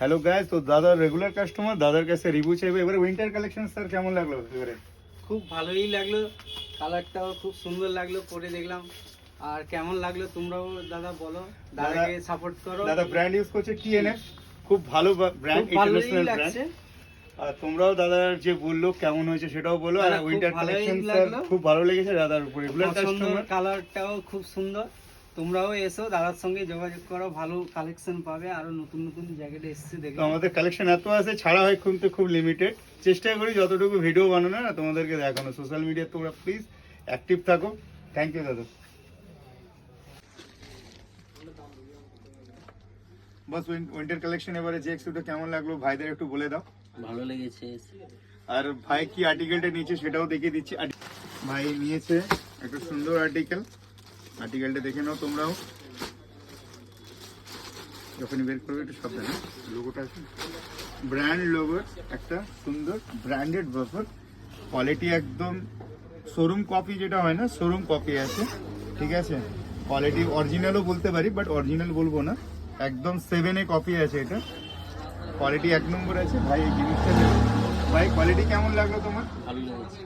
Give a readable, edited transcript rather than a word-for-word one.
Hello guys, তো দাদার regular customer, দাদার কাছে রিভিউ চাইবে। এবারে উইন্টার কালেকশন স্যার কেমন লাগলো এবারে? খুব ভালোই লাগলো, কালারটাও খুব সুন্দর লাগলো, পরে দেখলাম। আর কেমন লাগলো তোমরাও দাদা বলো, দাদাকে সাপোর্ট করো। দাদা ব্র্যান্ড ইউজ করছে টিএনএফ, খুব ভালো ব্র্যান্ড, খুব ভালোই ইন্টারন্যাশনাল ব্র্যান্ড। লাগছে। আর তোমরাও দাদার যে বললো কেমন হয়েছে সেটাও বলো। আর দাদা, খুব উইন্টার ভালোই কালেকশন স্যার লাগলো। খুব ভালো লেগেছে দাদার উপর রেগুলার পছন্দ, কাস্টমার। কালারটাও খুব সুন্দর। তোমরাও এসো, দাদার সঙ্গে যোগাযোগ করো, ভালো কালেকশন পাবে। আরো নতুন নতুন জায়গাটা এসছে তো দেখো। আমাদের কালেকশন এত আছে, ছাড়া হয় কিন্তু খুব লিমিটেড। চেষ্টা করি যতটুকু ভিডিও বানানো না তোমাদেরকে দেখানো। সোশ্যাল মিডিয়া তোমরা প্লিজ অ্যাক্টিভ থাকো। থ্যাংক ইউ দাদা। বাস উইন্টার কালেকশন এবারে যে এক্সুটা কেমন লাগলো ভাইদের একটু বলে দাও। ভালো লেগেছে। আর ভাই কি আর্টিকেলটা নিয়েছে সেটাও দেখিয়ে দিচ্ছি। ভাই নিয়েছে একটা সুন্দর আর্টিকেল, আর্টিকেলটা দেখে নাও তোমরাও। যখনই বের করবে একটু সাবধানে, লোগোটা আছে, ব্র্যান্ড লোগোর একটা সুন্দর ব্র্যান্ডেড বাফার। কোয়ালিটি একদম শোরুম কপি, যেটা হয় না শোরুম কপি আছে, ঠিক আছে। কোয়ালিটি অরিজিনালও বলতে পারি, বাট অরিজিনাল বলবো না, একদম 7A কপি আছে এটা। কোয়ালিটি এক নম্বর আছে ভাই। এই জিনিসটা ভাই কোয়ালিটি কেমন লাগলো তোমার? ভালো লেগেছে।